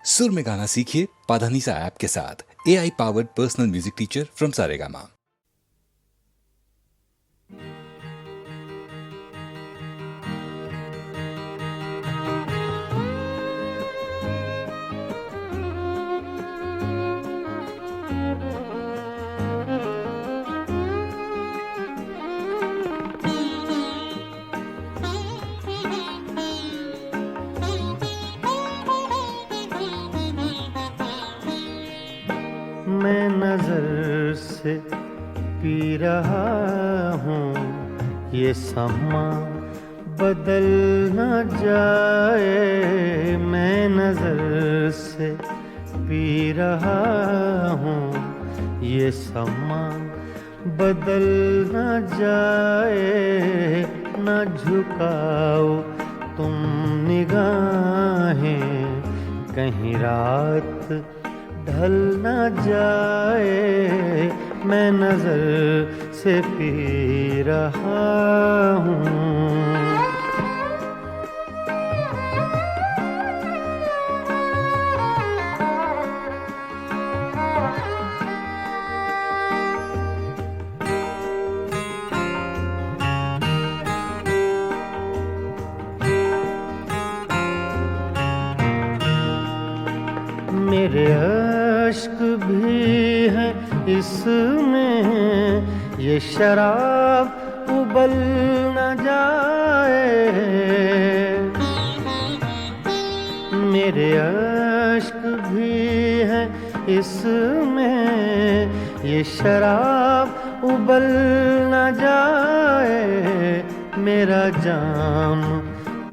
सुर में गाना सीखिए पाधानीसा ऐप के साथ। AI powered personal music teacher from Saregama. मैं नजर से पी रहा हूँ ये समा बदल न जाए। मैं नजर से पी रहा हूँ ये समा बदल न जाए। न झुकाओ तुम निगाहें कहीं रात ढल न जाए। मैं नजर से पी रहा हूँ। मेरे अश्क भी हैं इसमें ये शराब उबल न जाए। मेरे अश्क भी हैं इसमें ये शराब उबल न जाए। मेरा जाम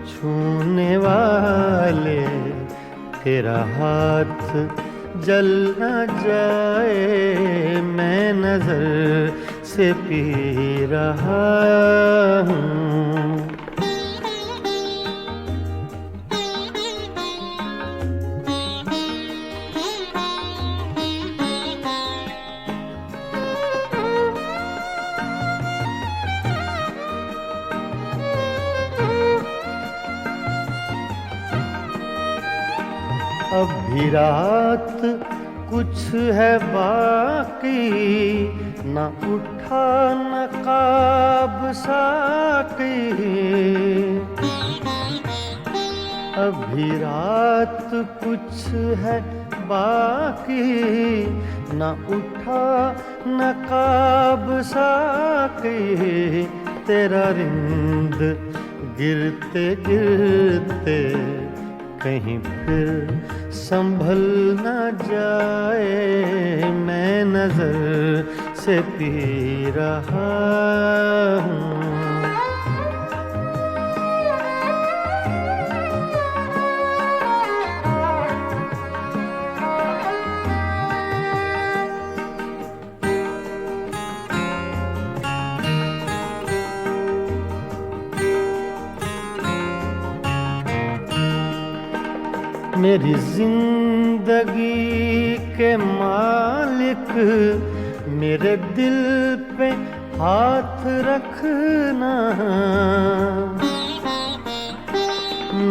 छूने वाले तेरा हाथ जल न जाए। मैं नजर से पी रहा हूँ। अभी रात कुछ है बाकी न उठा नकाब साकी। अभी रात कुछ है बाकी न उठा नकाब साकी। तेरा रिंद गिरते गिरते कहीं फिर संभल न जाए। मैं नजर से पी रहा हूँ। मेरी जिंदगी के मालिक मेरे दिल पे हाथ रखना।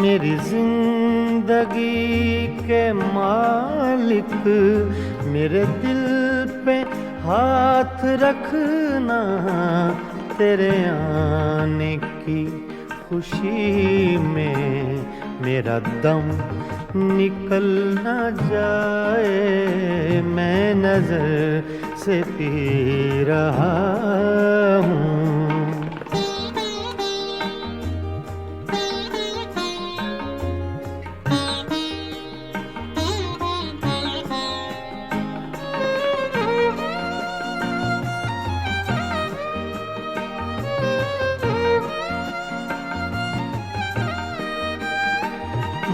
मेरी जिंदगी के मालिक मेरे दिल पे हाथ रखना। तेरे आने की खुशी में मेरा दम निकल न जाए। मैं नजर से पी रहा हूँ।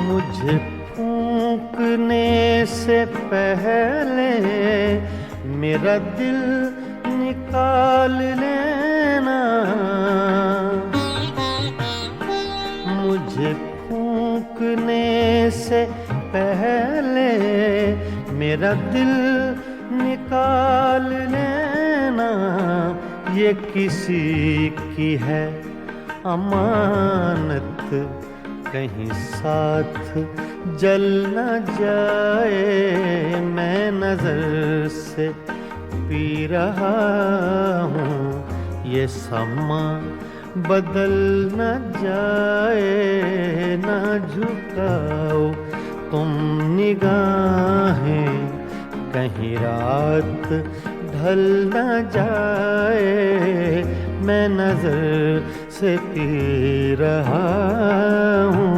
मुझे फूंकने से पहले मेरा दिल निकाल लेना। मुझे फूंकने से पहले मेरा दिल निकाल लेना। ये किसी की है अमानत कहीं साथ जल न जाए, मैं नजर से पी रहा हूँ, ये समा बदल न जाए। ना झुकाओ तुम निगाहें, कहीं रात ढल न जाए, मैं नजर से पी रहा हूँ।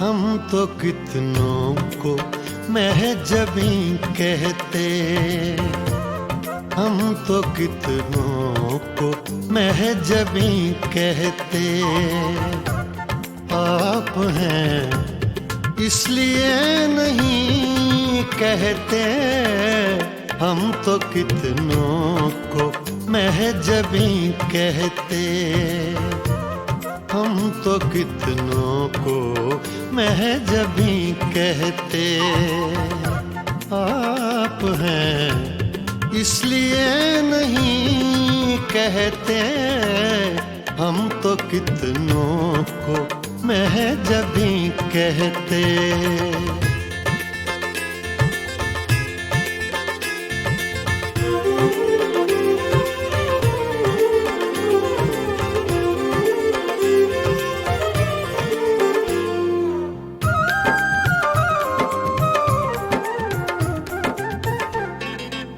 हम तो कितनों को महजबी कहते, हम तो कितनों को महजबी कहते। आप हैं इसलिए नहीं कहते, हम तो कितनों को महजबी कहते। हम तो कितनों को महजबी कहते। आप हैं इसलिए नहीं कहते, हम तो कितनों को महजबी कहते।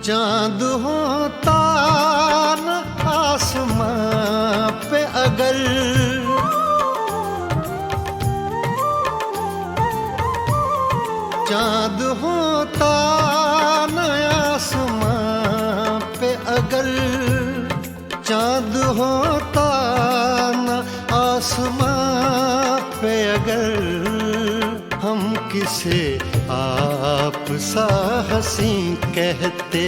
चाँद होता न आसमां पे अगर, चाँद होता न आसमां पे अगर, चाँद होता न आसमां पे अगर, हम किसे आप सा हंसी कहते,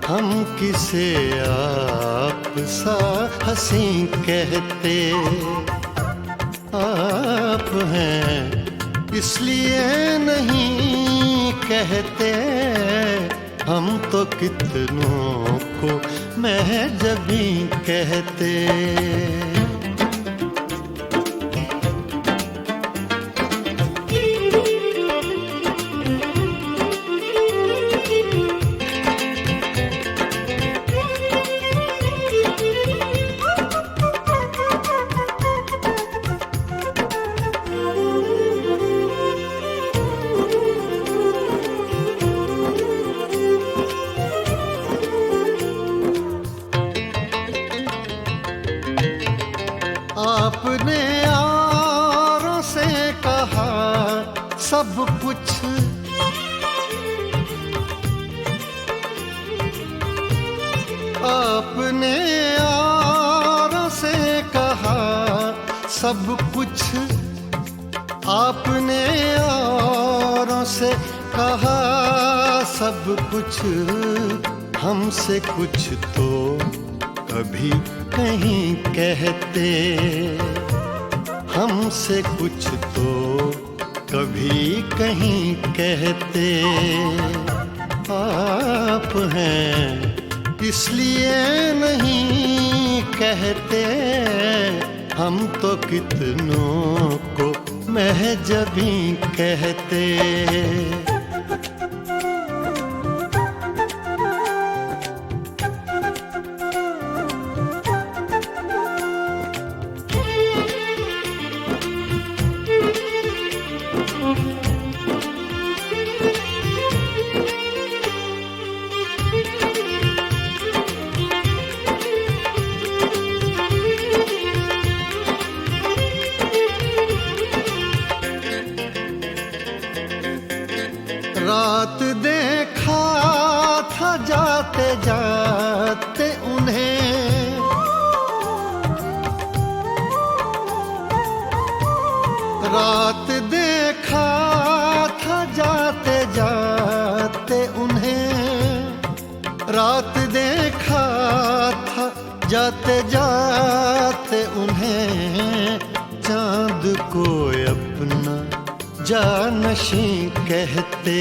हम किसे आप सा हंसी कहते। आप हैं इसलिए नहीं कहते, हम तो कितनों को महजबी कहते। आपने यारों से कहा सब कुछ, आपने यारों से कहा सब कुछ, आपने यारों से कहा सब कुछ। हमसे कुछ तो कभी कहीं कहते, हमसे कुछ तो कभी कहीं कहते। आप हैं इसलिए नहीं कहते, हम तो कितनों को महजबी कहते। रात देखा था जाते जाते उन्हें, रात देखा था जाते जाते उन्हें, रात देखा था जाते जाते उन्हें। चांद को अपना जानशी कहते,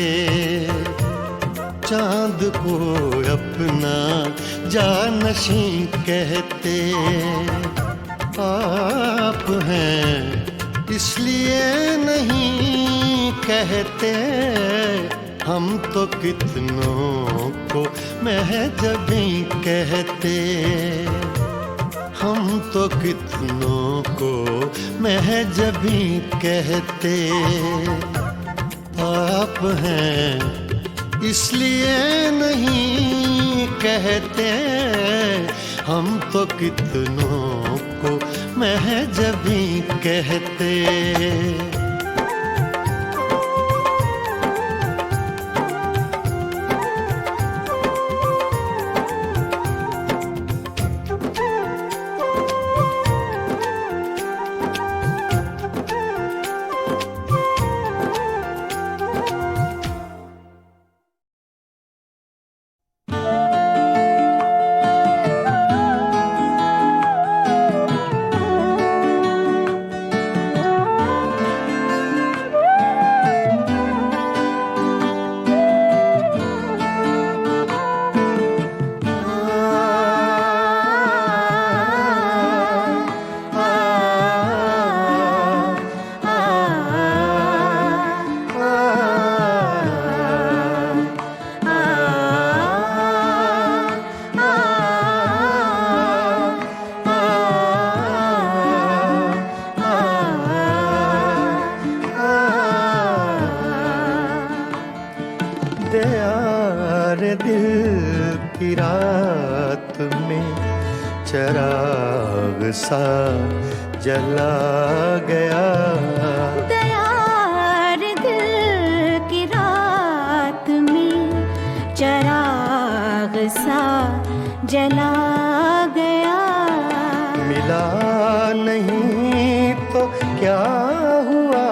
चांद को अपना जानशी कहते। आप हैं इसलिए नहीं कहते, हम तो कितनों को महजबी कहते, हम तो कितनों को महजबी कहते। आप हैं इसलिए नहीं कहते, हम तो कितनों को महजबी कहते। चिराग सा जला गया, दयार दिल की रात में चिराग सा जला गया। मिला नहीं तो क्या हुआ,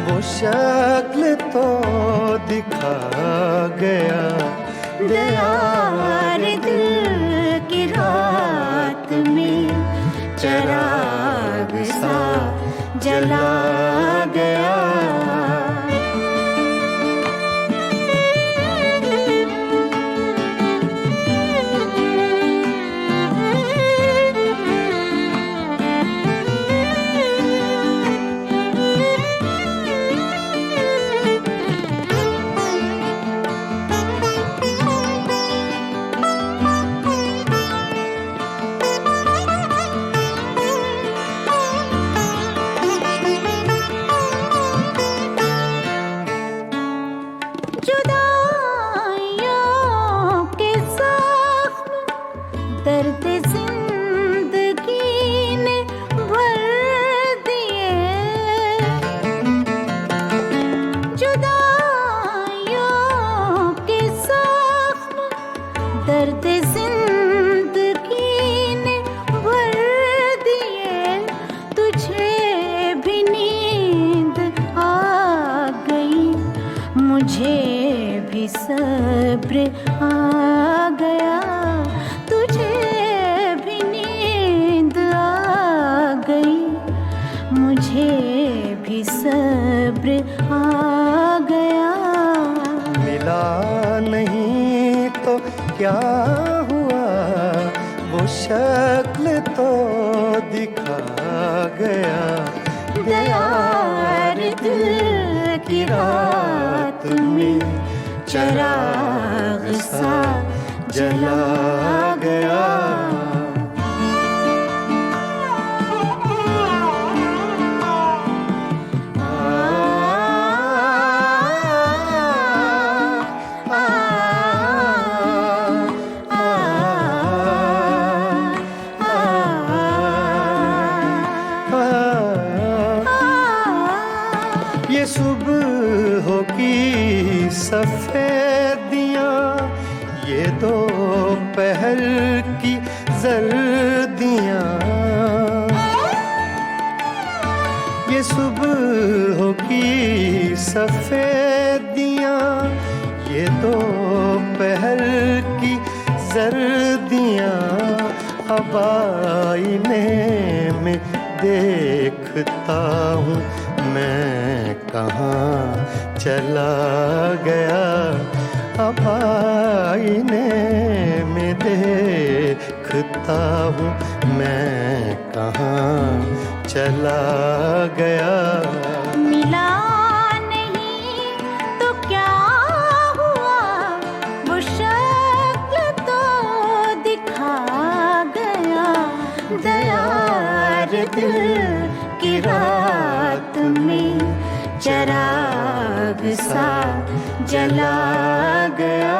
वो शक्ल तो दिखा गया। दयार दिल की रात में चिराग सा जला गया। दर्द जिंदगी ने भर दिए, तुझे भी नींद आ गई, मुझे भी सब्र आ गया। तुझे भी नींद आ गई, मुझे भी सब्र आ गया। मिला नहीं तो क्या हुआ, वो शक्ल तो दिखा गया। दयार दिल की रात में चिराग सा जला गया। ये सुबह होगी सफेदियां, ये दोपहर की जर्दियां, ये सुबह होगी सफेदियां, ये दोपहर की जर्दियां, अब आईने में देखता हूँ मैं कहाँ चला गया, अब आईने में देखता हूँ मैं कहाँ चला गया। मिला नहीं तो क्या हुआ, वो शक्ल तो दिखा गया। दयार दिल की रात में चराग सा जला गया।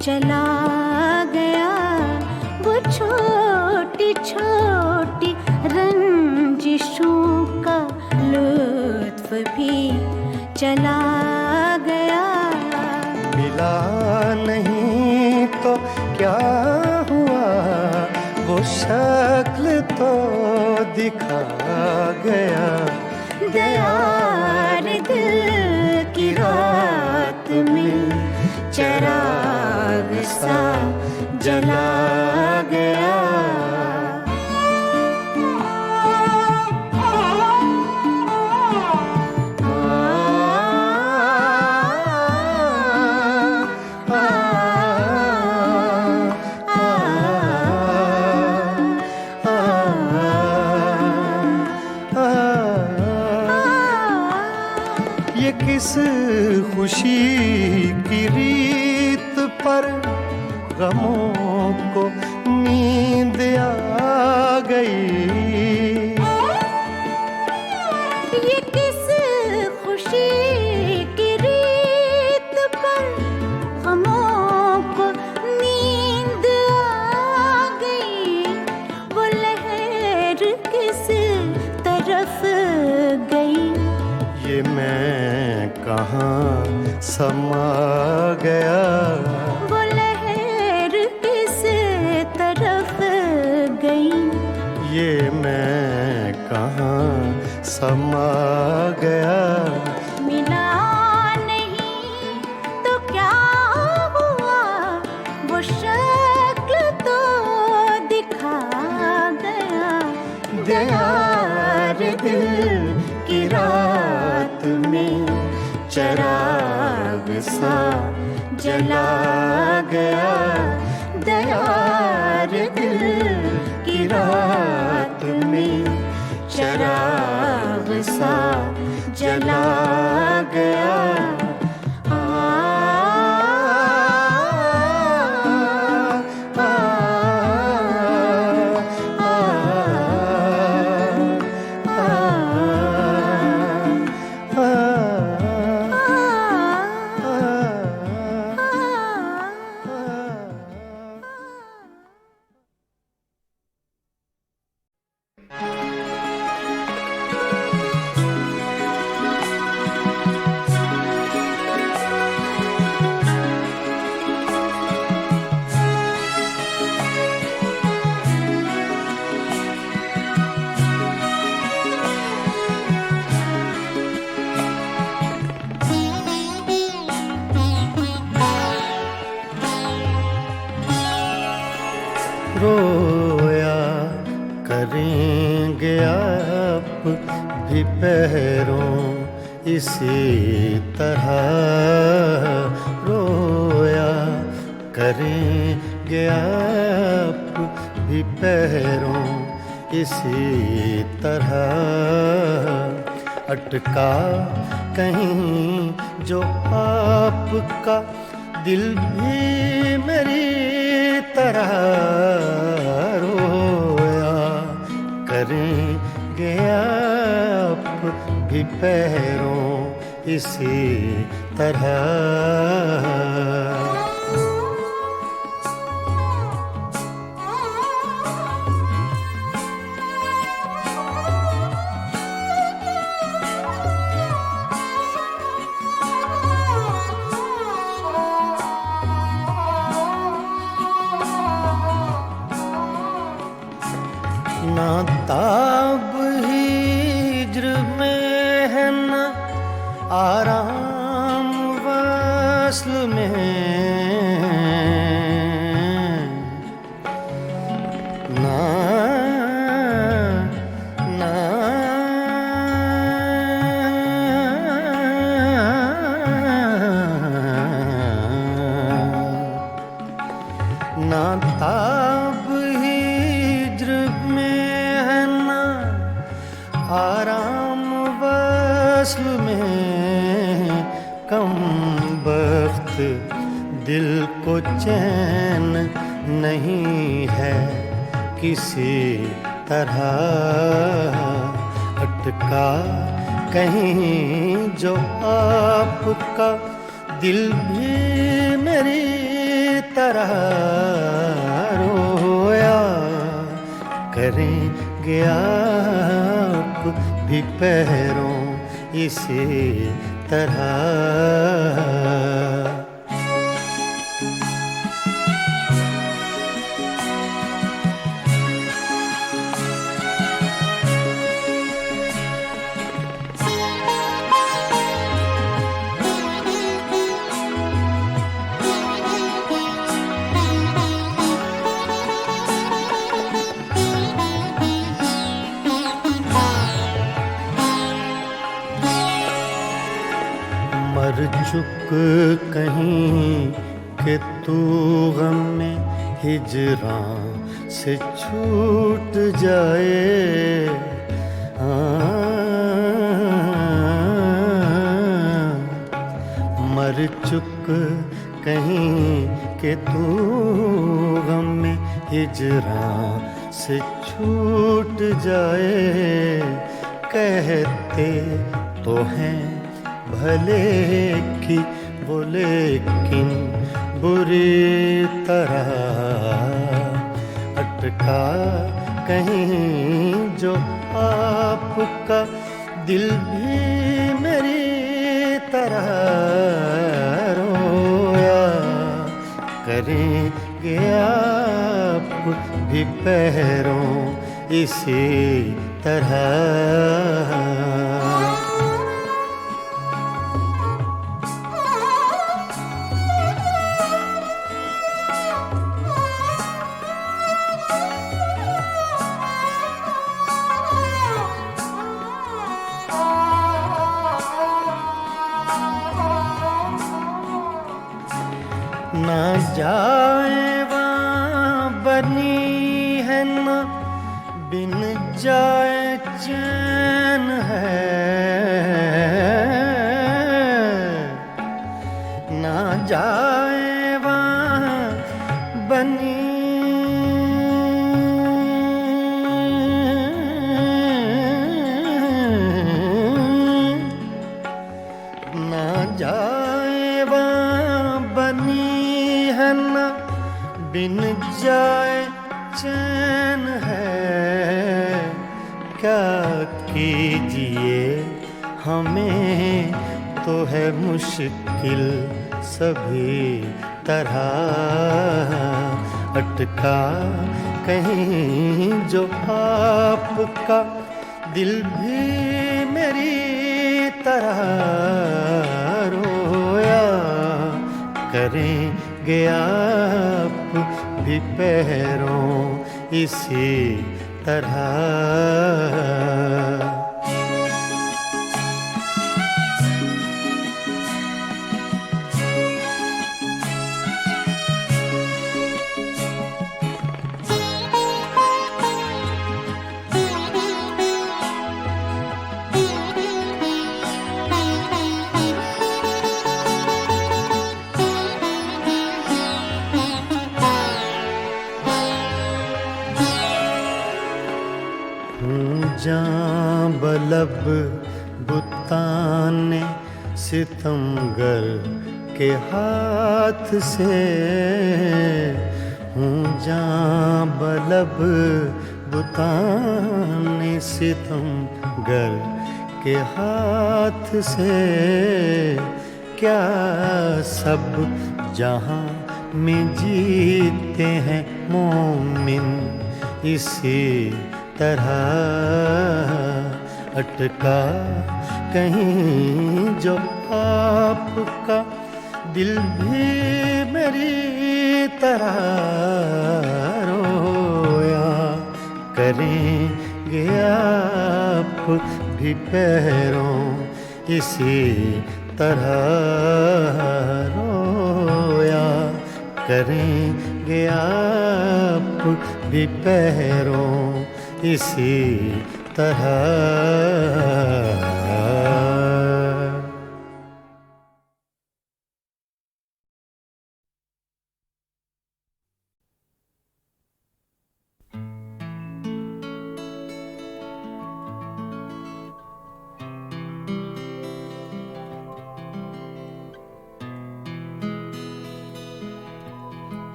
चला गया वो छोटी छोटी रंजिशों का लुत्फ भी चला गया। मिला नहीं तो क्या हुआ, वो शक्ल तो दिखा गया। दयार दिल की रात में चराग सा जला गया। ये किस खुशी की रीत पर गमों को नींद आ गई। ये किस खुशी की रीत पर गमों को नींद आ गई। वो लहर किस तरफ गई, ये मैं कहाँ समा गया। वो लहर किस तरफ गई, ये मैं कहाँ समा गया। मिला नहीं तो क्या हुआ, वो शक्ल तो दिखा गया। दयार दिल की रात में चराग सा जला गया। दयार दिल की रात में चराग सा जला गया। पैरों इसी तरह रोया करेंगे आप भी पैरों इसी तरह। अटका कहीं जो आपका दिल भी मेरी तरह रोया करेंगे आप भी पैरों इसी तरह। ना ताब हिज्र में है ना आराम वस्ल में, ना ना ना ताब आराम वस्ल में, कम बख्त दिल को चैन नहीं है किसी तरह। अटका कहीं जो आपका दिल भी मेरी तरह रोया करेंगे आप भी पैरों इसी तरह। मर चुक कहीं कि तू गम में हिजरां से छूट जाए। मर चुक कहीं कि तू गम में हिजरां से छूट जाए। कहते तो हैं भले की वो लेकिन बुरी तरह। अटका कहीं जो आपका दिल भी मेरी तरह रोया करेंगे आप भी पैरों इसी तरह। ना जाए वहाँ बनी है ना बिन जाए चैन है। ना जाए वहाँ बनी ना जाए वहाँ बनी है ना बिन जाए चैन है। क्या कीजिए हमें तो है मुश्किल सभी तरह। अटका कहीं जो आपका दिल भी मेरी तरह रोया करेंगे आप भी पैरों इसी तरह। तलब बुताने सितमगर के हाथ से हूँ जां बलब बुताने सितमगर के हाथ से क्या सब जहाँ में जीते हैं मोमिन इसी तरह अटका कहीं जो आपका दिल भी मेरी तरह रोया करेंगे आप भी पैरों इसी तरह रोया करेंगे आप भी पैरों इसी तरह।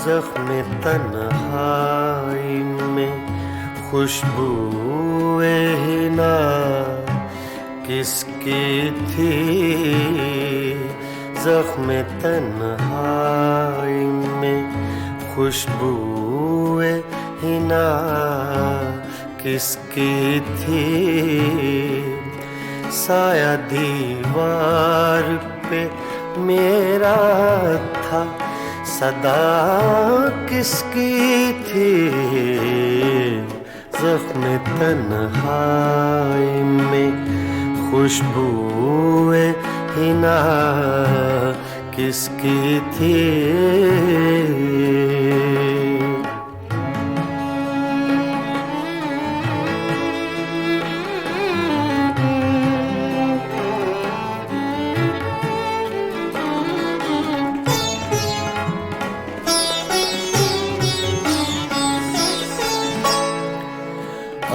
ज़ख्म तन्हाई में खुशबूए हिना किसकी थी, ज़ख्म तन्हाई में खुशबूए हिना किसकी थी, साया दीवार पे मेरा था सदा किसकी थी, ज़ख्म तन्हाई में खुशबूए हिना किसकी थी।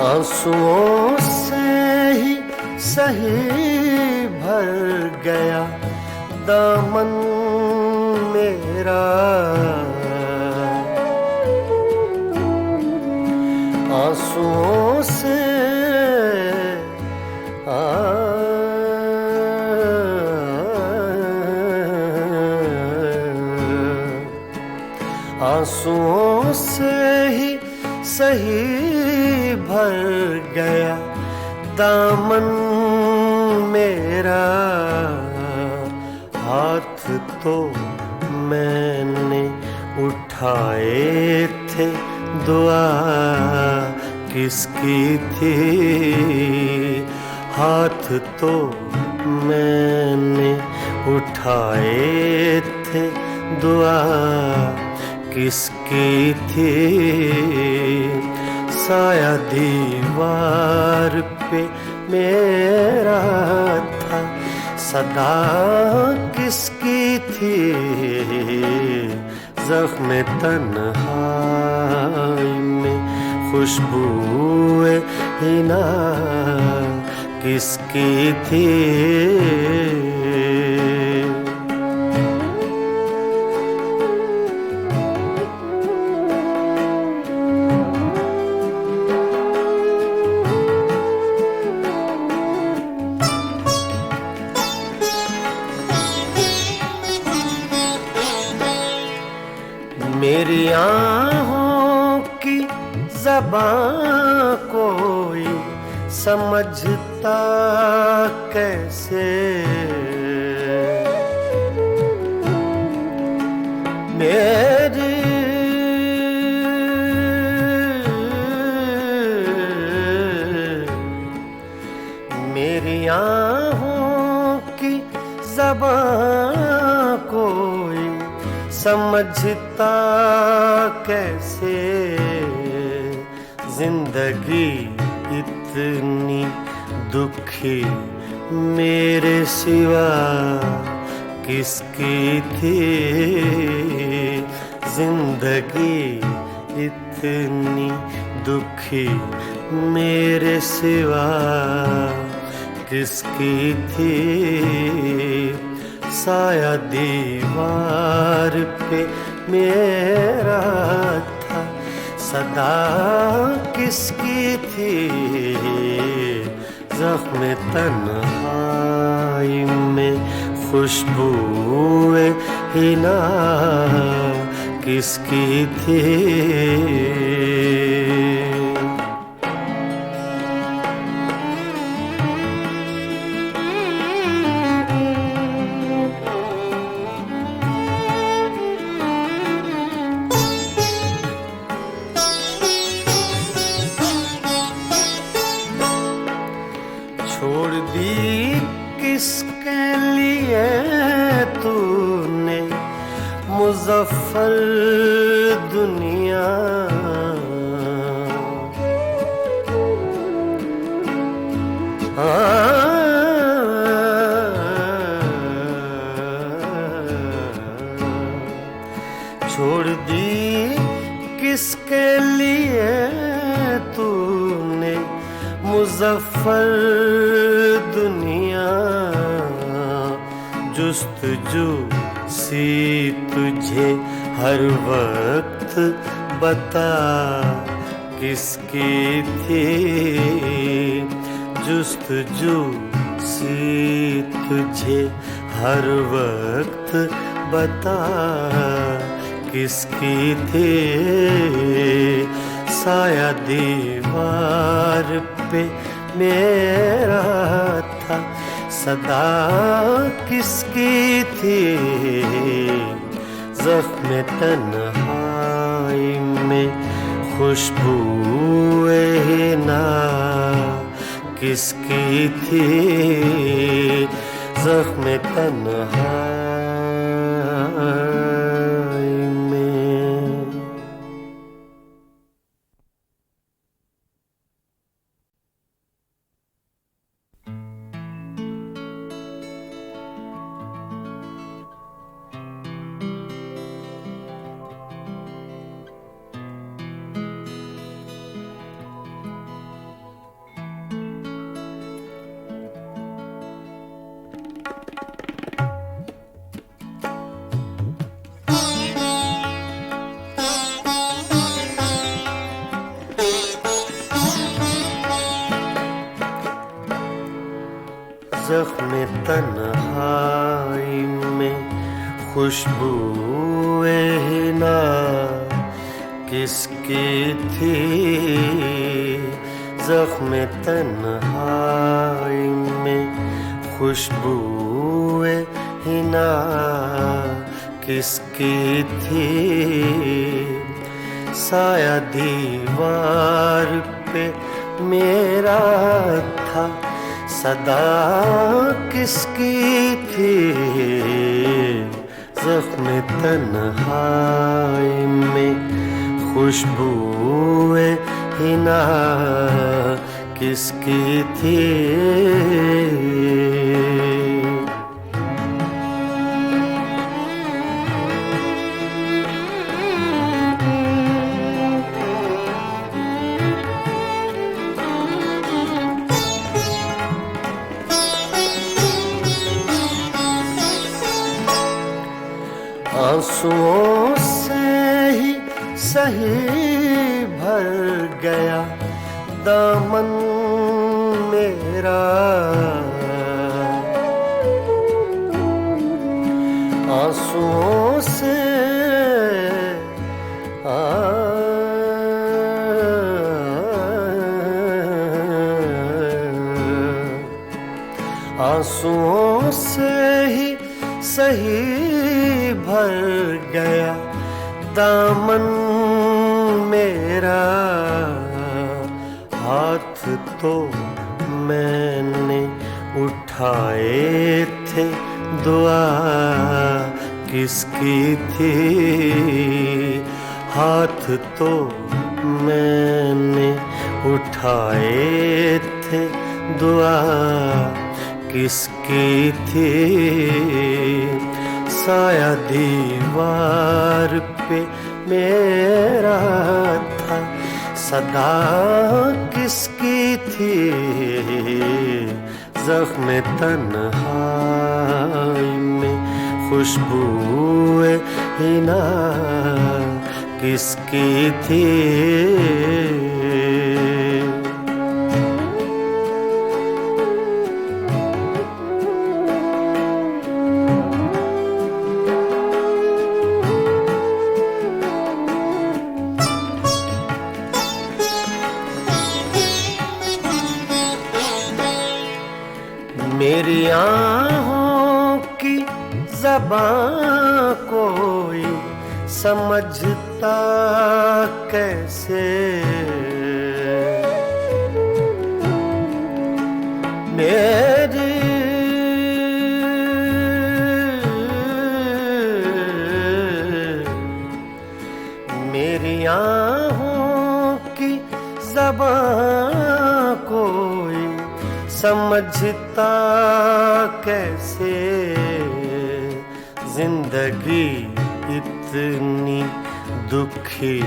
आंसुओं से ही सही भर गया दामन मेरा, आंसुओं से आंसुओं से ही सही भर गया दामन मेरा, हाथ तो मैंने उठाए थे दुआ किसकी थी, हाथ तो मैंने उठाए थे दुआ किसकी थी, साया दीवार पे मेरा था सदा किसकी थी, ज़ख्म तन्हाई में खुशबूए हिना किसकी थी। मेरी आँखों की ज़बां कोई समझता कैसे, मेरी मेरी आँखों की ज़बां कोई समझता कैसे, जिंदगी इतनी दुखी मेरे सिवा किसकी थी, जिंदगी इतनी दुखी मेरे सिवा किसकी थी। साया दीवार पे मेरा था सदा किसकी थी, ज़ख्म तन्हाई में खुशबूए हिना किसकी थी। छोड़ दी किसके लिए तूने मुज़फ्फर दुनिया, छोड़ दी किसके लिए तूने मुज़फ्फर दुनिया, जुस्तजू सी तुझे हर वक्त बता किसकी थी, जुस्तजू सी तुझे हर वक्त बता किसकी थी। साया दीवार पे मेरा था सदा किसकी थी, ज़ख्म तन्हाई में खुशबूए हिना किसकी थी, ज़ख्म तन्हाई में। ज़ख्म तन्हाई में खुशबूए हिना किसकी थी, ज़ख्म तन्हाई में खुशबूए हिना किसकी थी। साया दीवार पे मेरा था सदा किसकी थी, ज़ख्म तन्हाई में खुशबूए हिना किसकी थी। आंसुओं से ही सही भर गया दामन मेरा, आंसुओं से आंसुओं से ही सही भर गया दामन मेरा, हाथ तो मैंने उठाए थे दुआ किसकी थी, हाथ तो मैंने उठाए थे, दुआ किसकी थी? साया दीवार पे मेरा था, सदा किसकी थी? ज़ख्म तन्हाई में खुशबूए हिना किसकी थी? मेरी आहों की ज़बां कोई समझता कैसे? मेरी आहों की ज़बां कोई समझता कैसे? जिंदगी इतनी दुखी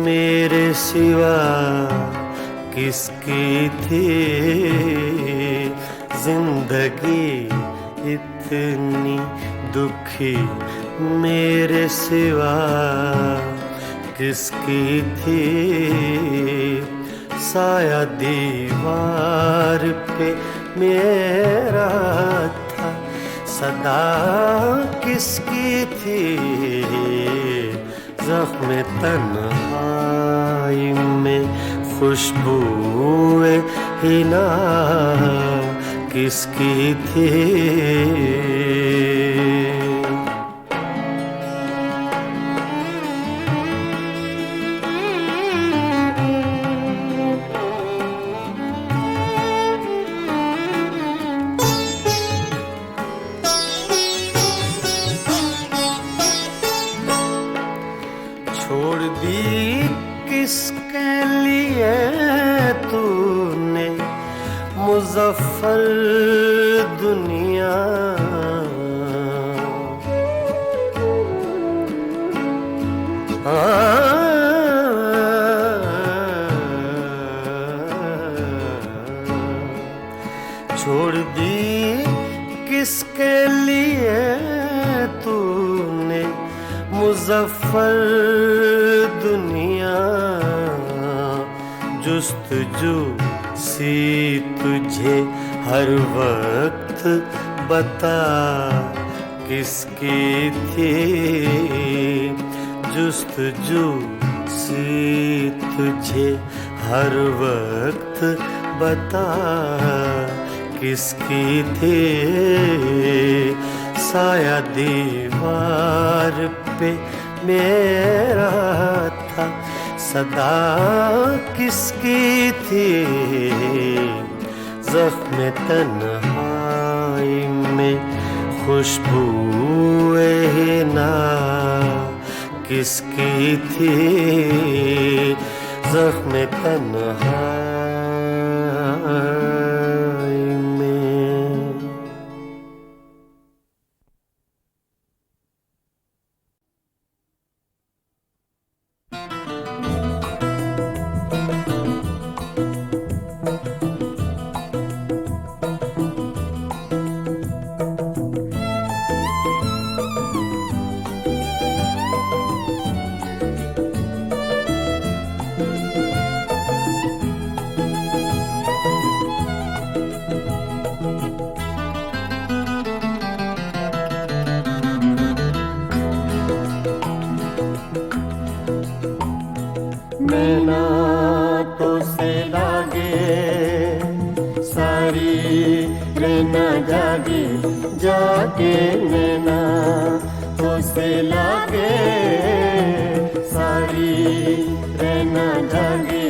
मेरे सिवा किसकी थी? जिंदगी इतनी दुखी मेरे सिवा किसकी थी? साया दीवार पे मेरा था, सदा किसकी थी? ज़ख्म तन्हाई में खुशबूए हिना किसकी थी? छोड़ दी किसके लिए तूने मुज़फ़्फ़र दुनिया? छोड़ दी किसके लिए तूने मुज़फ़्फ़र दुनिया? जुस्तजू सी तुझे हर वक्त बता किसकी थी? जुस्तजू सी तुझे हर वक्त बता किसकी थी? साया दीवार पे मेरा था, सदा किसकी थी? ज़ख्म तन्हाई में खुशबूए हिना किसकी थी? ज़ख्म तन्हाई में। नैना तो से लागे सारी रहना जागे जागे, नैना तो से लागे सारी रहना जागे।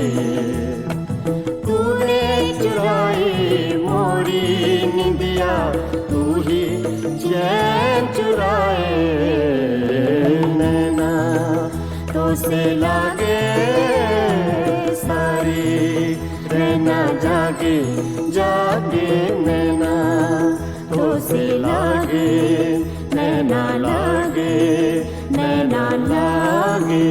तूने चुराई मोरी निंदिया, तू ही चैन चुराए। नैना तो से लागे जागे जागे नैना तो से लागे नैना लागे नैना लागे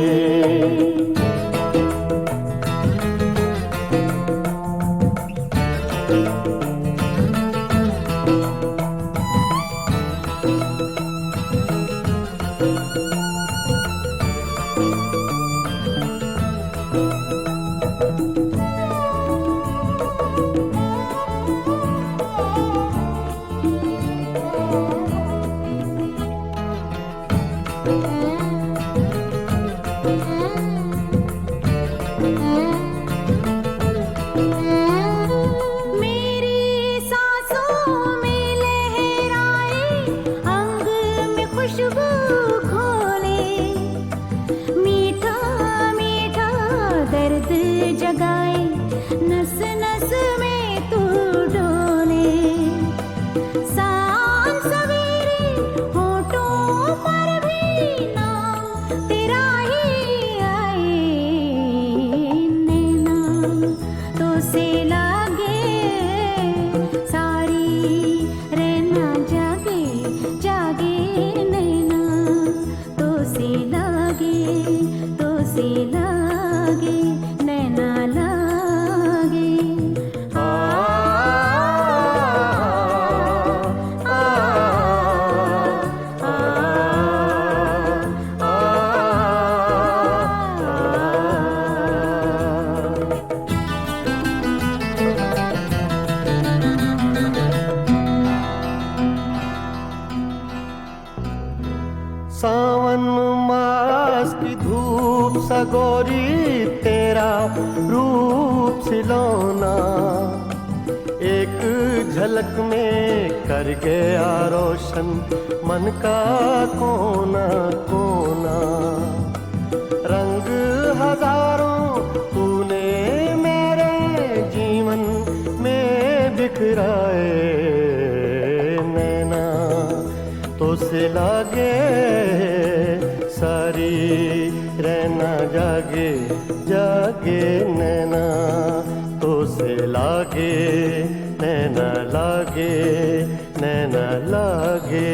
सावन मास की धूप सगोरी तेरा रूप सिलौना एक झलक में कर गया रोशन मन का कोना कोना रंग हजारों तूने मेरे जीवन में बिखराए नैना तो से लागे सारी रहना जागे जागे नैना तो से लागे नैना लागे नैना लागे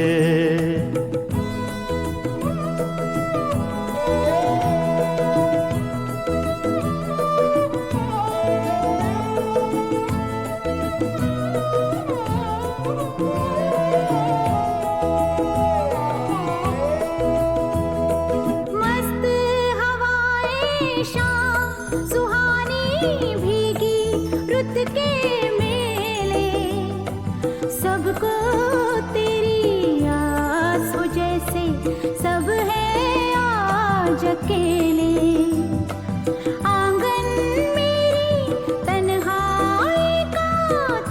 सबको तेरी आस हो जैसे सब है आज अकेले आंगन मेरी तन्हाई का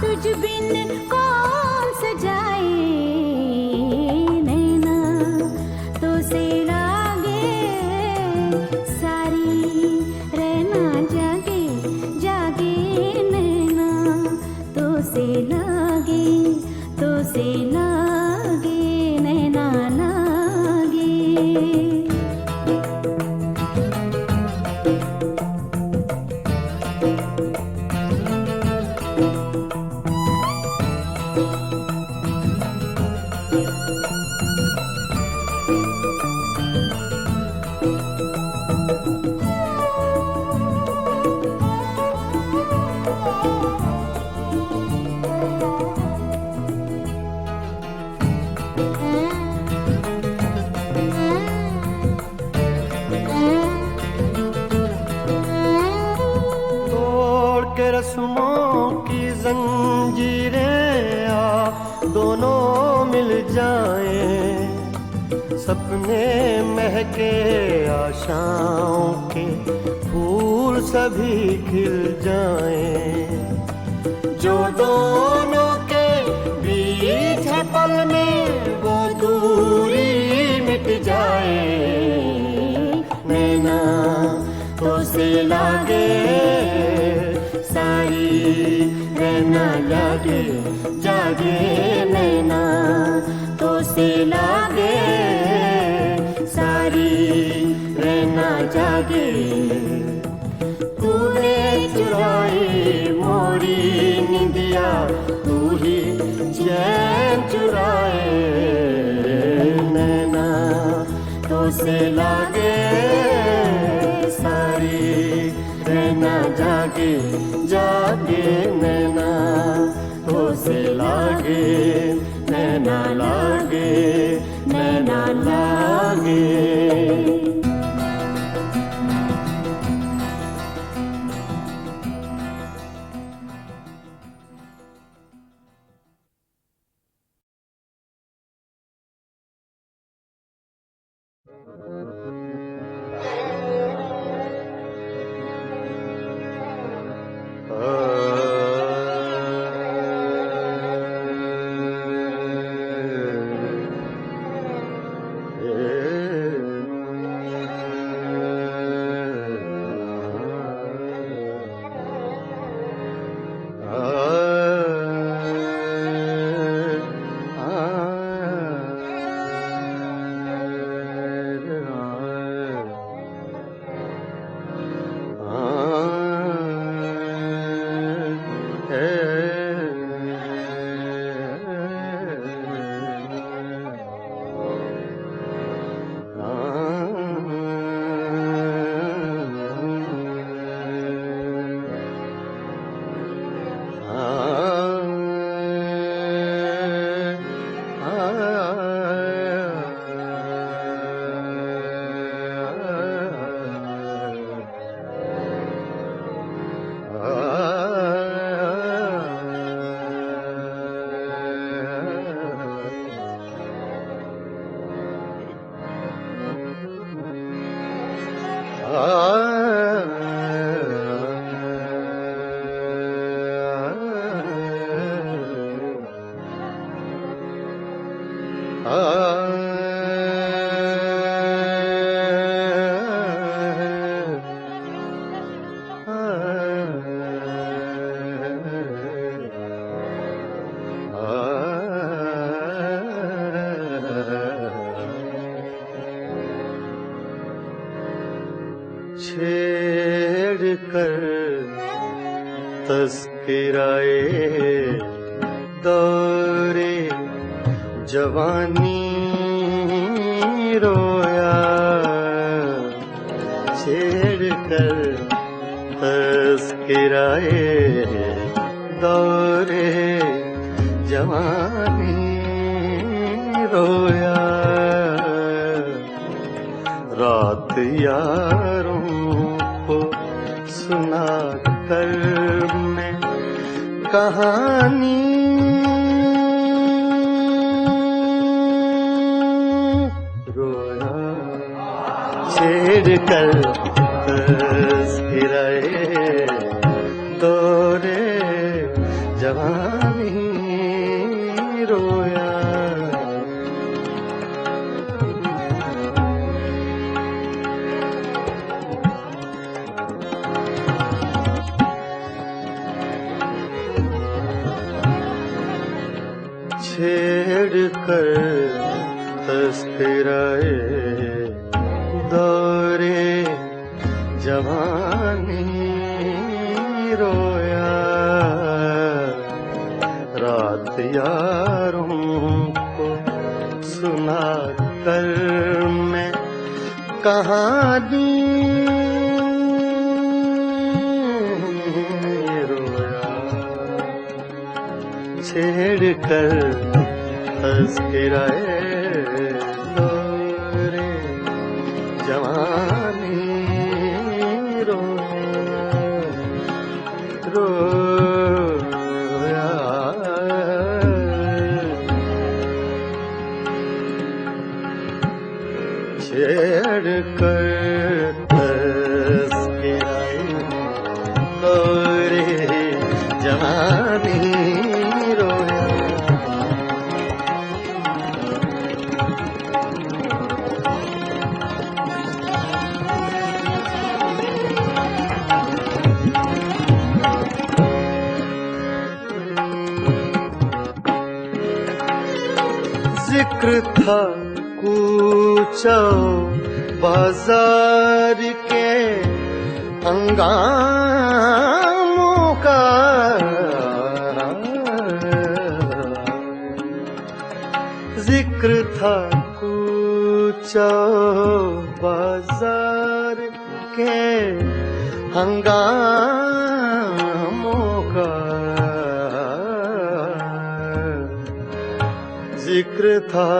तुझ बिन कौन सजाए नैना तो से लागे सारी रहना जागे जागे नैना तो से लागे नैना लागे रस्मों की जंजीरें आ दोनों मिल जाएं सपने महके आशाओं के फूल सभी खिल जाएं जो दोनों के बीच है पल में वो दूरी मिट जाए नैना तो से लागे सारी रहना लागे जागे नैना तो से लागे सारी रहना जागे तूने चुराई मोरी तू ही चैन चुराए नैना तो से लागे सारी नैना जागे जागे नैना तो से लागे नैना लागे नैना लागे छेड़ कर तस्कराए दौरे जवानी रोया छेड़ कर तस्कराए दौरे जवानी रोया रात यारों को सुना कर मैं कहानी रोया छेड़ कर तस्कराए दौरे जवानी रोया छेड़ कर तस्कराए दौरे जवानी रोया रात यारों को सुना कर मैं कहानी रोया छेड़ कर तस्कराए दौरे जवानी रोया छेड़ कर तस्कराए दौरे जवानी रोया जिक्र था कूचा बाजार के हंगामों का जिक्र था कूचा बाजार के हंगामों का, जिक्र था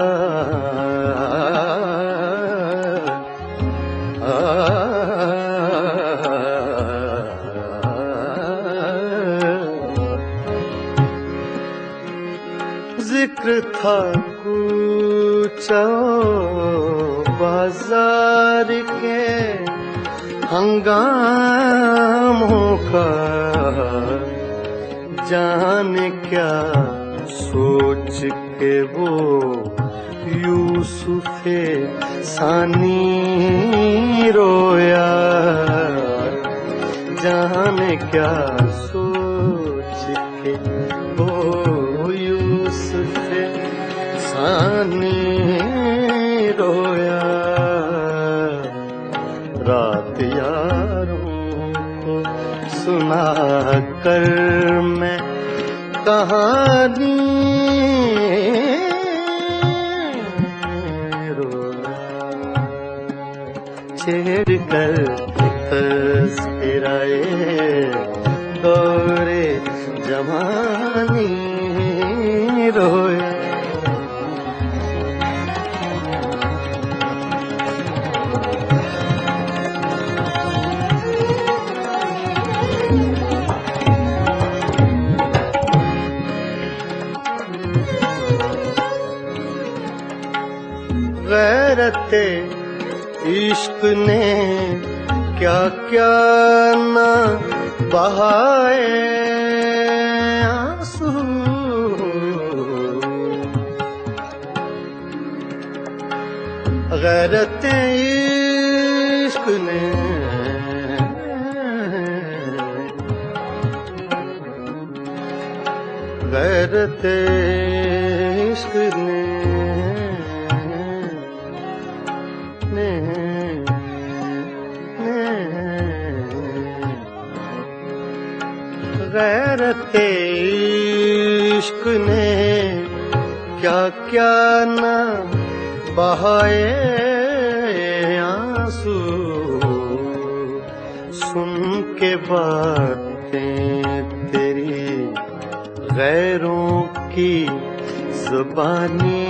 जिक्र था कूचा बाजार के हंगामों का, जाने क्या सोच के वो यूसुफे सानी रोया, जाने क्या सोच के वो यूसुफे सानी रोया। रात यारों को सुना कर मैं कहानी रोया, छेड़ कर तस्कराए दौरे जवानी रोया। गैरते इश्क ने क्या क्या न बहाए आंसू, गैरते इश्क ने गैरते इश्क ने गैरते इश्क ने क्या क्या न बहाए आंसू, सुन के बातें तेरी गैरों की ज़ुबानी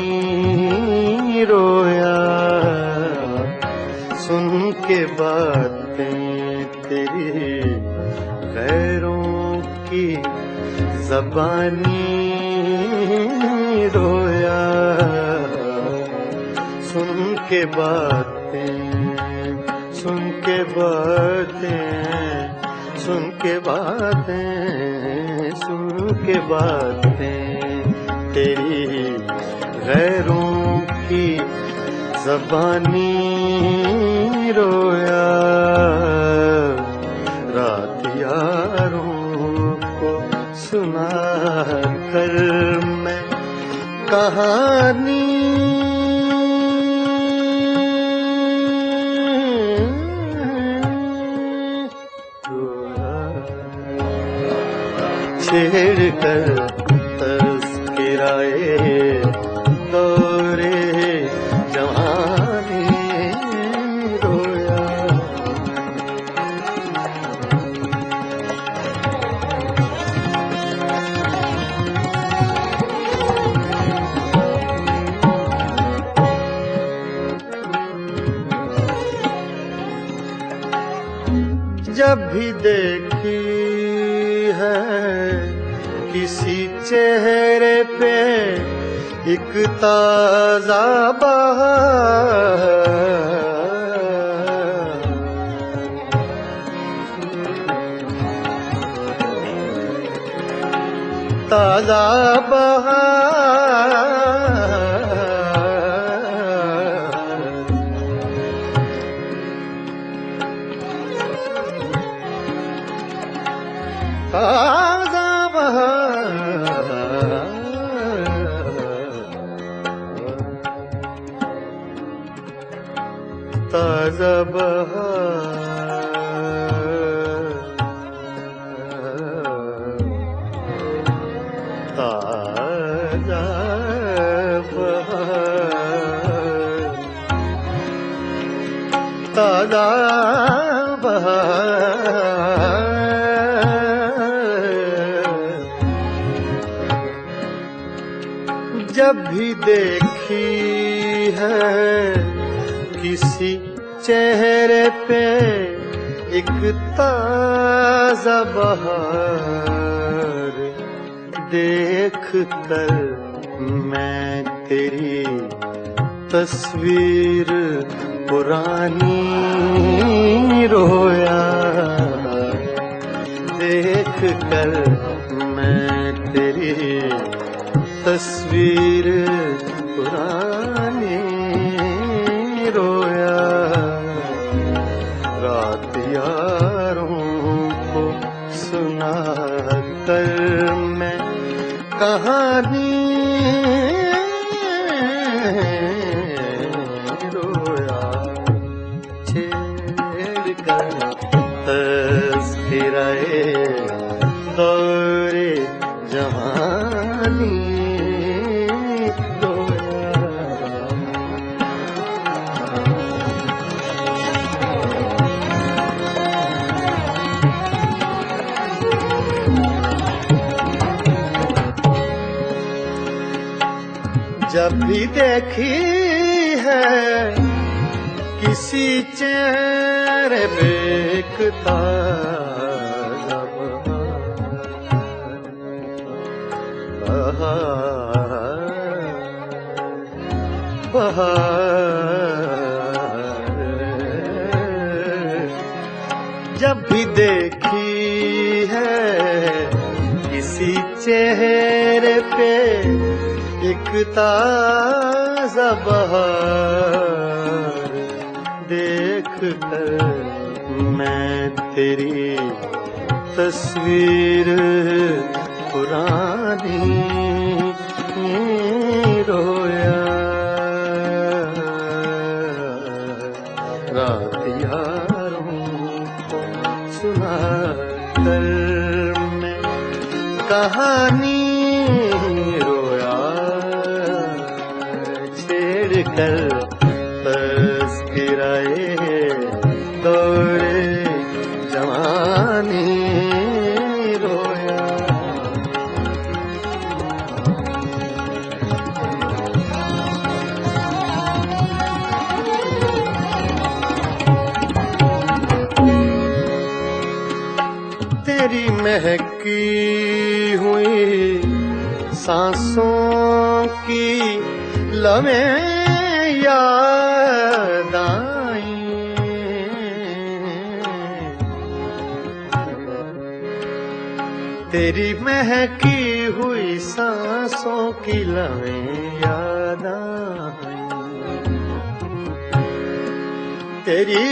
रोया, सुन के बातें तेरी गैरों की ज़बानी रोया, सुन के बातें सुन के बातें सुन के बातें सुन के बातें तेरी गैरों की ज़बानी रोया। रात यारों को सुना कर मैं कहानी छेड़ कर तस्कराए दौरे जवानी रोया। जब भी देखी है किसी चेहरे पे एक ताजा बहार, ताजा बहार, ताजा बहार, ताजा बहार, ताजा बहार। ताजा बहार। जब भी देखी है किसी चेहरे पे एक ताजा बहार, देख कर मैं तेरी तस्वीर पुरानी रोया। देख कर मैं तेरी तस्वीर पुरानी रोया। रात यारों को सुना कर मैं कहानी रोया। छेड़ कर तज़किराए दौरे जवानी जब भी देखी है किसी चेहरे पे एक ताजा बहार। जब भी देखी है किसी चेहरे पे एक ताजा बहार, देख कर मैं तेरी तस्वीर पुरानी रोया। रात यारों को सुना कर मैं कहानी कर तज़किराए दौरे जवानी रोया। तेरी महकी हुई सांसों की लम्हें याद आई। तेरी महकी हुई सांसों की लम्हें याद आई। तेरी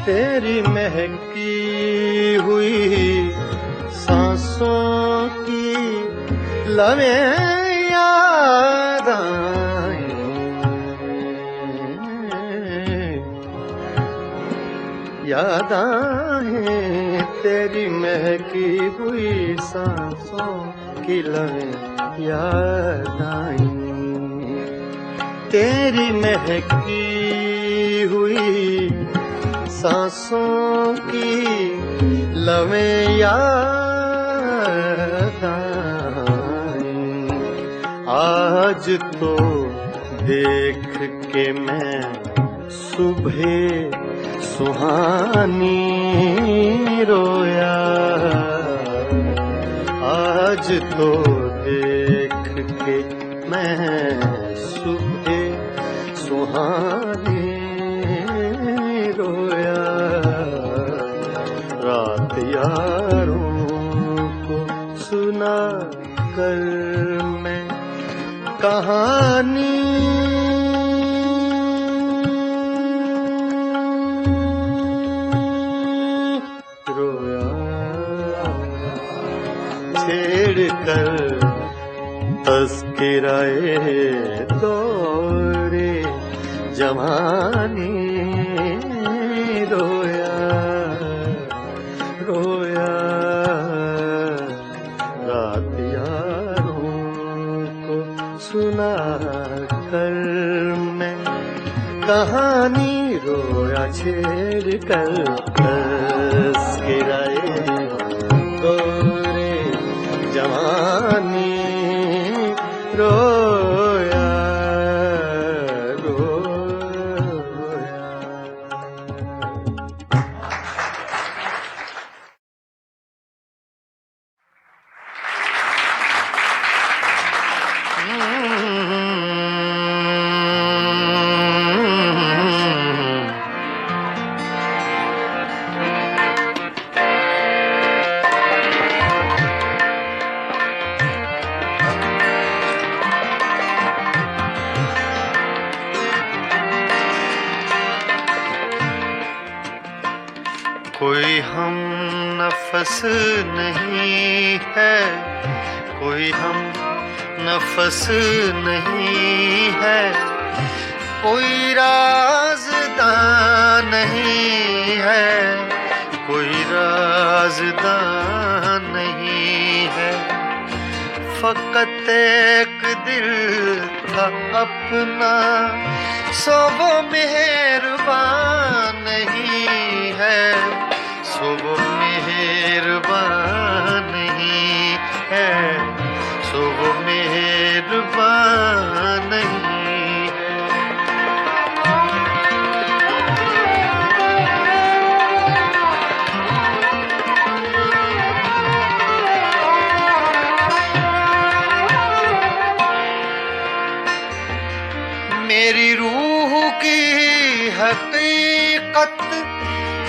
तेरी महकी हुई सांसों की लम्हें याद आई। याद आए तेरी महकी हुई सांसों की लम्हें याद आई। तेरी महकी हुई सांसों की लम्हें याद आज तो देख के मैं सुबह सुहानी रोया, आज तो देख के मैं सुबह सुहानी रोया, रात यारों को सुना कर मैं कहानी रोया, छेड़ कर तस्किराए दौरे जवानी रोया, रोया, रात यारों को सुना कर मैं कहानी रोया, छेड़ कर तस्किराए दौरे जवानी रोया, कोई हम नफस नहीं है, कोई हम नफस नहीं है, कोई राज़दां नहीं है, कोई राज़दां नहीं है, फ़क़त एक दिल था अपना, सो वो मेहरबान नहीं है, सो वो मेहरबान नहीं है, सो वो मेहरबान नहीं है। मेरी रूह की हकीकत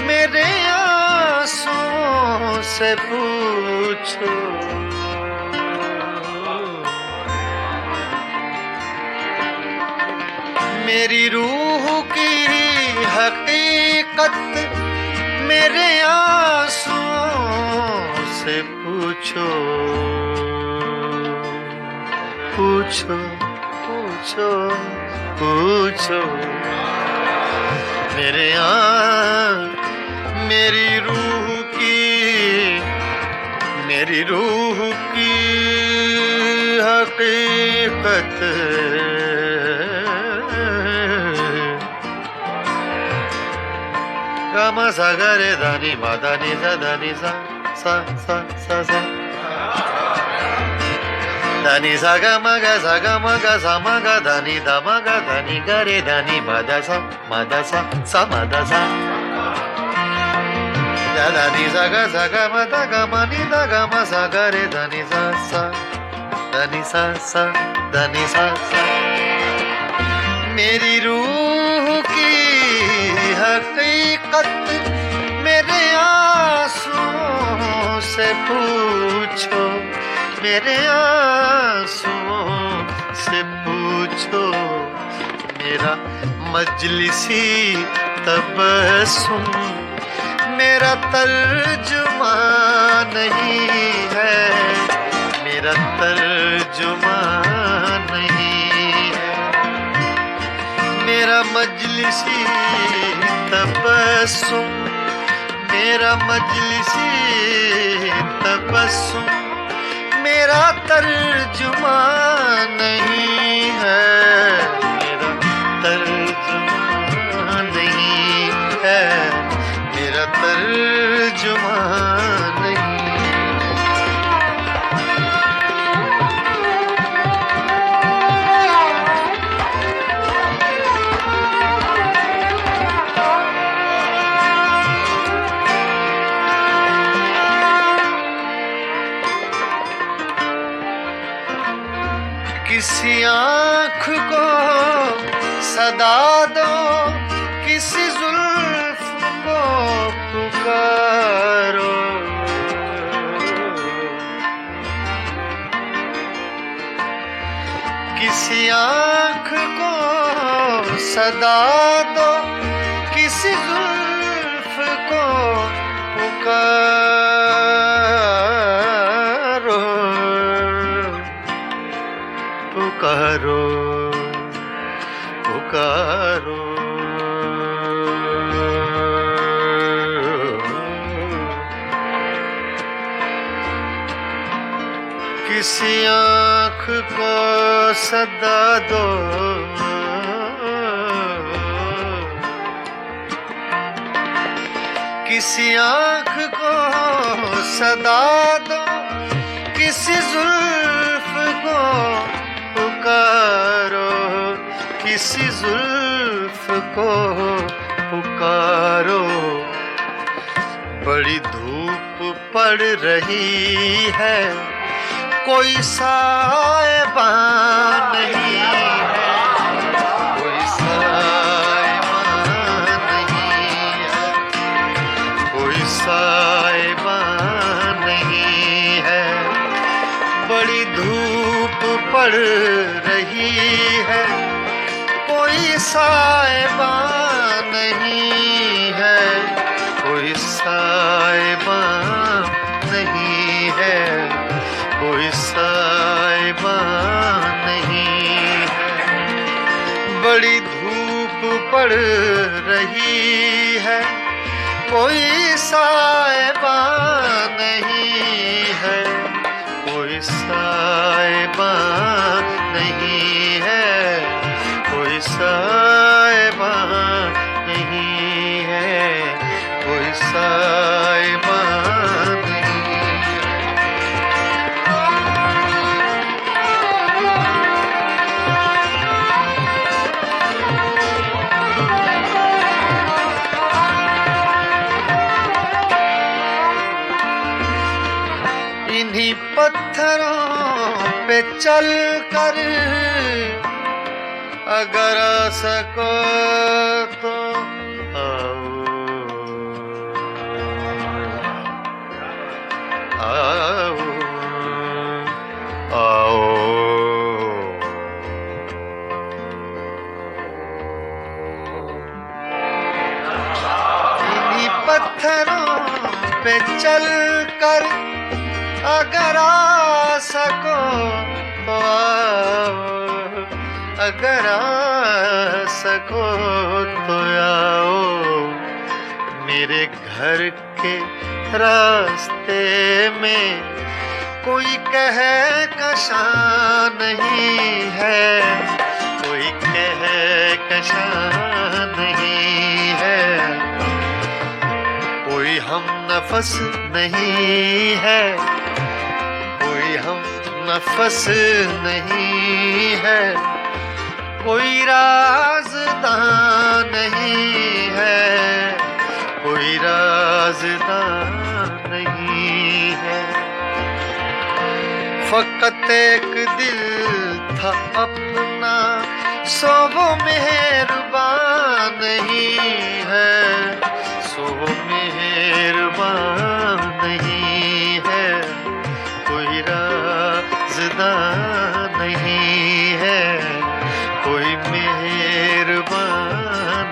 मेरे आंसुओं से पूछो, मेरी रूह की हकीकत मेरे आंसुओं से पूछो, पूछो, पूछो, पूछो, मेरे मेरी रूह की हकीकत गामा सा गा रे धा नि मा धा नि सा धा नि सा सा सा सा सा धा नि सा गा मा गा सा गा मा गा सा मा गा धा नि गा रे धा नि मा धा सा मा धा सा सा मा धा सा धा नि सा गा मा धा गा मा नि धा गा मा सा गा रे धा नि सा सा धा नि सा सा धा नि सा सा। मेरी रूह की हकीकत मेरे आंसुओं से पूछो, मेरे आंसुओं से पूछो, मेरा मजलिसी तबस्सुम मेरा तर्जुमा नहीं है, मेरा तर्जुमा नहीं है, मेरा मजलिसी तबस्सुम मेरा मजलिसी तबस्सुम मेरा तर्जुमा नहीं है, मेरा तर्जुमा नहीं है, मेरा तर्जुमा नहीं। सदा दो किसी जुल्फ को पुकारो पुकारो पुकारो किसी आँख को सदा दो किसी आँख को सदा दो किसी जुल्फ को पुकारो किसी जुल्फ को पुकारो बड़ी धूप पड़ रही है कोई साएबान नहीं है कोई साएबान नहीं है कोई साएबान नहीं है बड़ी धूप पड़ रही है कोई साएबान नहीं है कोई साएबान नहीं है कोई साएबान नहीं है बड़ी धूप पड़ रही है कोई साएबान नहीं है कोई साएबान नहीं है कोई साएबान नहीं है कोई साएबान इन्हीं पत्थरों पे चल कर अगर आ सको तो आओ आओ आओ इन्हीं पत्थरों पे चल कर अगर आ सको तो आओ अगर आ सको तो आओ मेरे घर के रास्ते में कोई कहकशां नहीं है कोई कहकशां नहीं है कोई हम नफस नहीं है कोई हम नफस नहीं है कोई राज़दां नहीं है कोई राज़दां नहीं है फ़कत एक दिल था अपना सो वो मेहरबान नहीं है सो वो मेहरबान नहीं है कोई राज़दां नहीं है कोई मेहरबान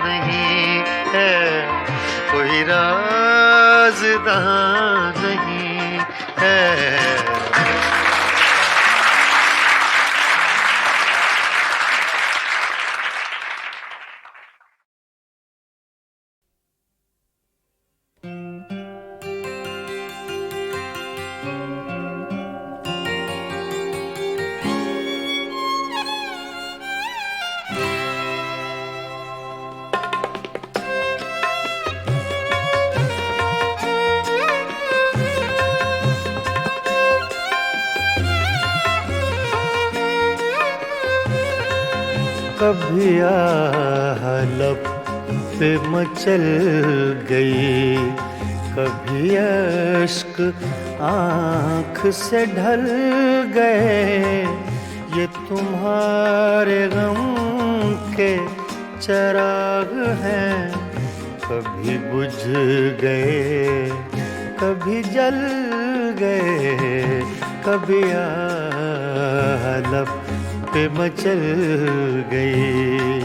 नहीं है कोई राज़दां नहीं है कभी लब पे मचल गई कभी अश्क आँख से ढल गए ये तुम्हारे गम के चराग हैं कभी बुझ गए कभी जल गए कभी लब पे मचल गई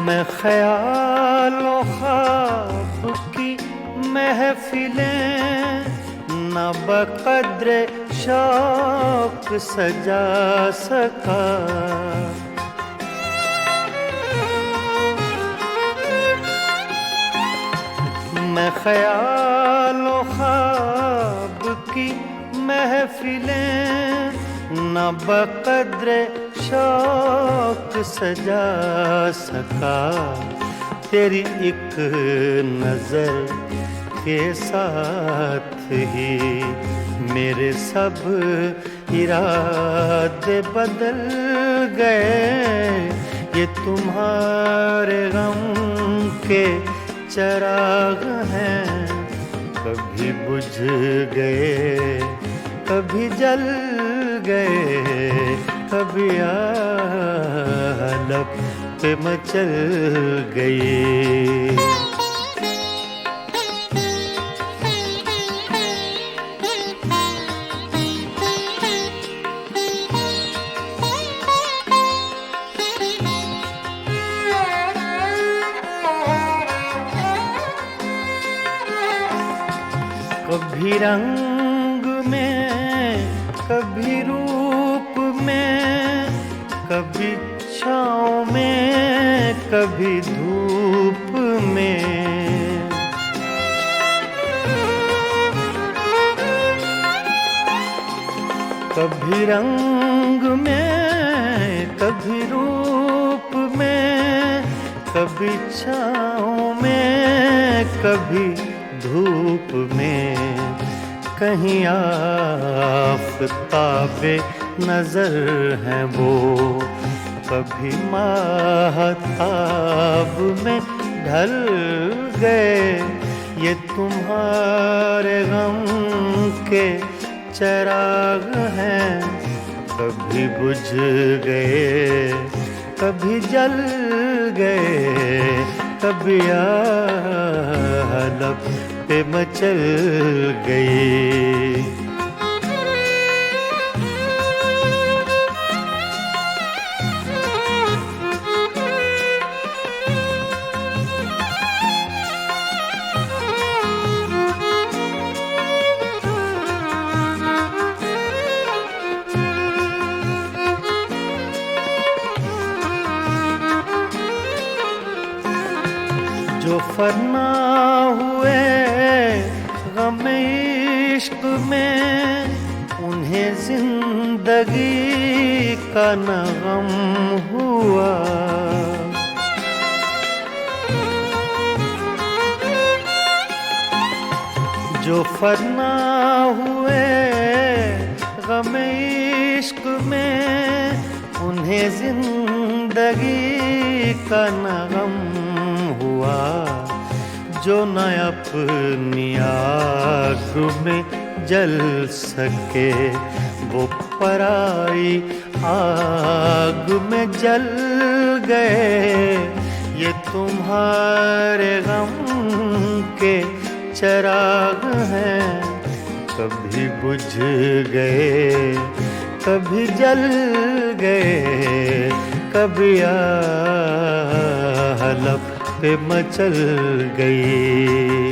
मैं ख्यालों ख्वाब की महफिलें न बक़द्र शौक सजा सका। मैं ख्यालों ख्वाब की महफिलें न बक़द्र शौक सजा सका। तेरी एक नजर के साथ ही मेरे सब इरादे बदल गए। ये तुम्हारे गम के चिराग हैं, कभी बुझ गए कभी जल गए, कभी आलप पे मचल गए। कभी रंग में कभी रूप में, कभी छाँव में कभी धूप में। कभी रंग में कभी रूप में, कभी छाँव में कभी धूप में। कहीं आफ़ताबे नजर हैं वो, कभी माहताब में ढल गए। ये तुम्हारे गम के चिराग हैं, कभी बुझ गए कभी जल गए, कभी आलप पे मचल गए। जो फना हुए गम इश्क में, उन्हें जिंदगी का न गम हुआ। जो फना हुए गम इश्क में, उन्हें जिंदगी का न गम हुआ। जो न अपनी आग में जल सके, वो पराई आग में जल गए। ये तुम्हारे गम के चिराग हैं, कभी बुझ गए कभी जल गए, कभी आलप पे मचल गई।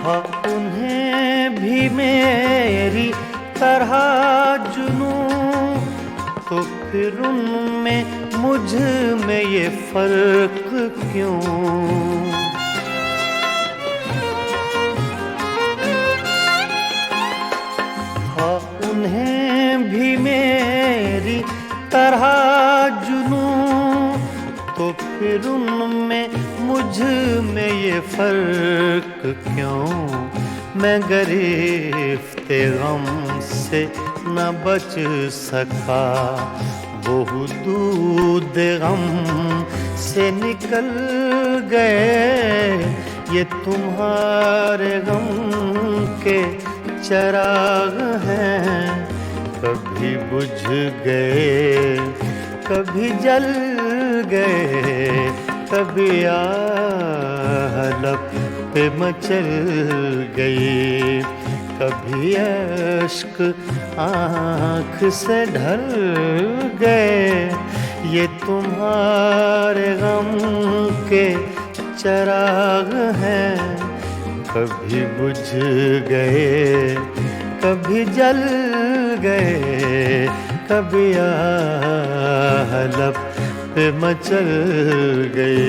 हाँ, उन्हें भी मेरी तरह जुनूं, तो फिर उनमें मुझ में ये फर्क क्यों। हाँ, उन्हें भी मेरी तरह जुनूं, तो फिर उनमें मुझ में ये फर्क क्यों। मैं गिरफ्ते गम से न बच सका, वो दूध गम से निकल गए। ये तुम्हारे गम के चिराग हैं, कभी बुझ गए कभी जल गए, कभी आह लब पे मचल गई, कभी अश्क आँख से ढल गए। ये तुम्हारे गम के चराग हैं, कभी बुझ गए, कभी जल गए, कभी आह लब पे मचल गए।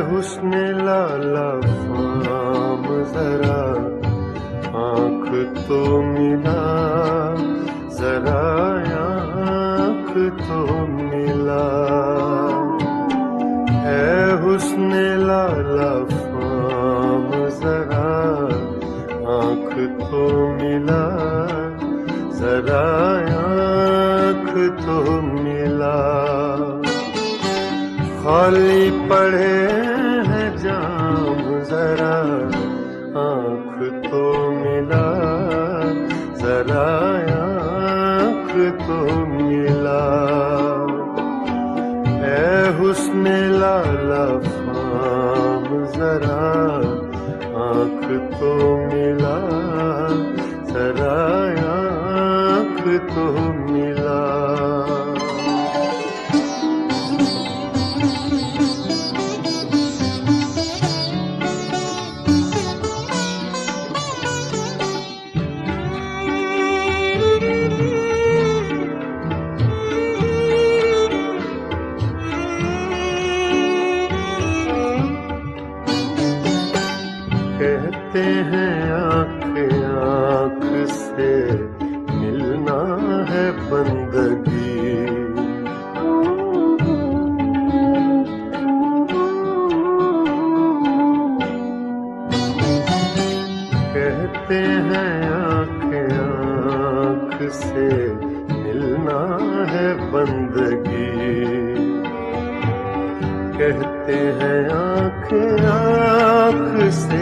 हुस्न लाला फाम जरा आँख तो मिला, जरा आँख तो मिला। है हुस्न लाला फाम जरा आँख तो मिला, जरा आँख तो मिला। खाली पड़े हैं जाम जरा आँख तो मिला, जरा आँख तो मिला। ऐ हुस्न लाला फाम जरा आँख तो मिला, जरा आँख तो मिला। कहते हैं आँख आँख से मिलना है बंदगी, कहते हैं आँख आँख से मिलना है बंदगी, कहते हैं आँख आँख से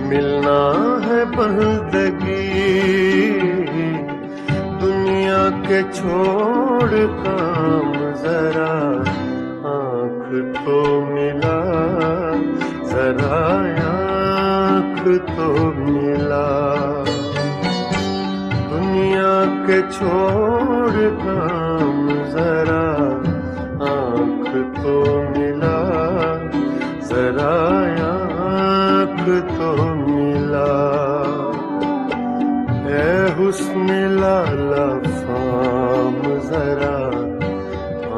मिलना है बंदगी। दुनिया के छोड़ काम जरा आँख तो मिला, जरा आँख तो मिला। दुनिया के छोड़ काम जरा आँख तो मिला, जरा आँख तो मिला। ऐ हुस्न लाला फाम जरा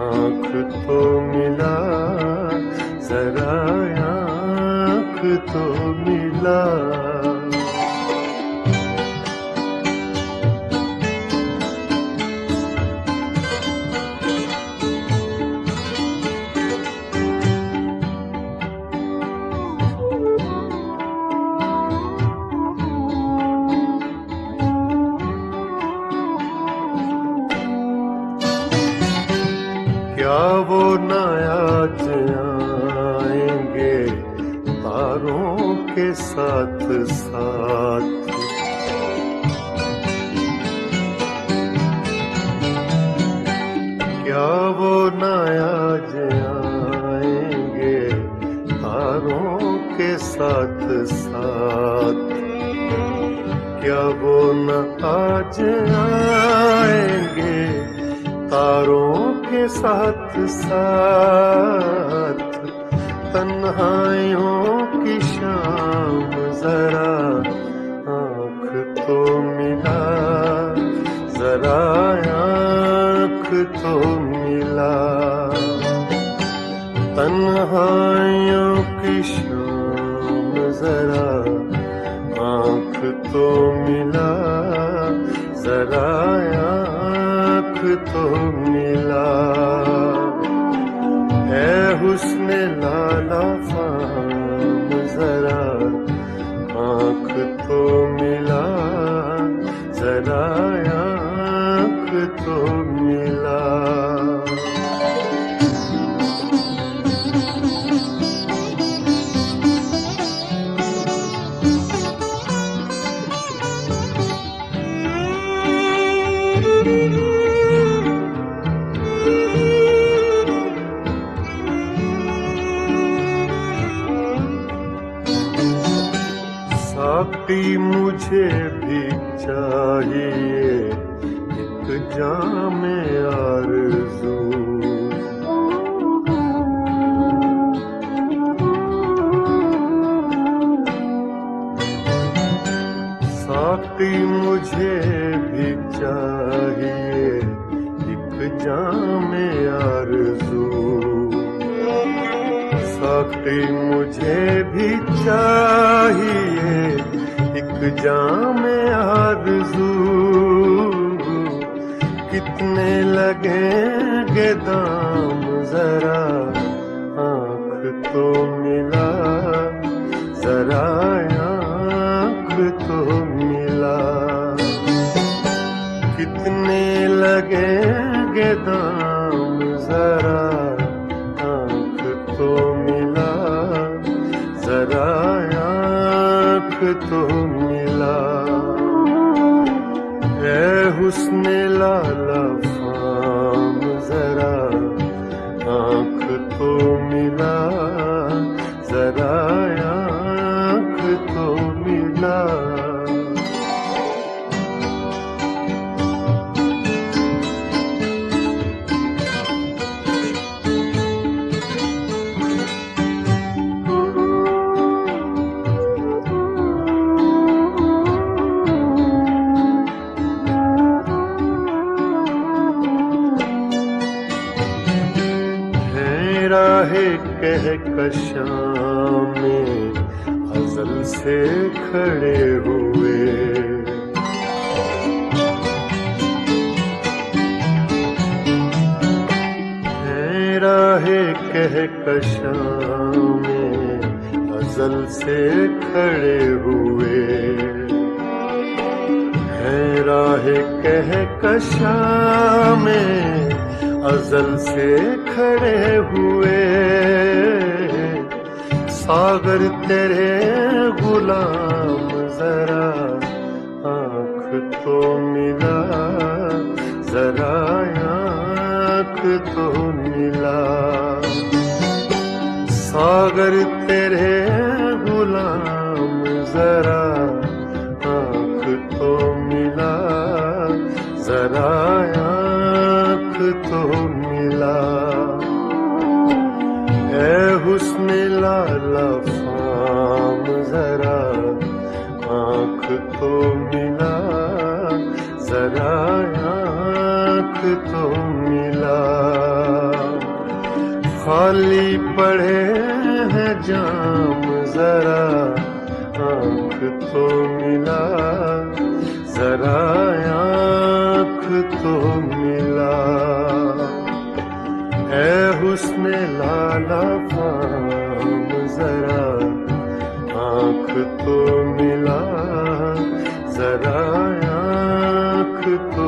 आँख तो मिला, जरा आँख तो मिला। क्या वो न आज आएंगे तारों के साथ साथ, क्या वो न आज आएंगे तारों के साथ साथ, क्या वो न आज आएंगे तारों के साथ साथ। तन्हाइयों की शाम जरा आँख तो मिला, जरा आँख तो मिला। तन्हाइयों की शाम जरा आँख तो मिला, जरा आँख तो मिला। ऐ हुस्न लाला फाम जरा मुझे भी चाहिए एक जाम आरज़ू। साक़ी मुझे भी चाहिए एक जाम आरज़ू। साक़ी मुझे भी चाहिए एक जाम आरज़ू। कितने लगेंगे दाम जरा आँख तो मिला, जरा आँख तो मिला। कितने लगेंगे दाम जरा आँख तो मिला, जरा आँख तो मिला। ऐ हुस्न लाला फाम जरा आँख तो मिला, जरा आँख तो मिला। राहे कहकशां में अज़ल से खड़े हुए। हैं राहे कहकशां में अज़ल से खड़े हुए। हैं राहे कहकशां में अज़ल से खड़े हुए। सागर तेरे गुलाम जरा आँख तो मिला, जरा आँख तो मिला। सागर तेरे गुलाम जरा आँख तो मिला, जरा आँख तो मिला। ऐ हुस्न लाला फाम जरा आँख तो मिला, जरा आँख तो मिला। खाली पड़े हैं जाम जरा आँख तो मिला, जरा आँख तो मिला। ऐ हुस्न लाला फाम जरा आँख तो मिला, जरा आँख तो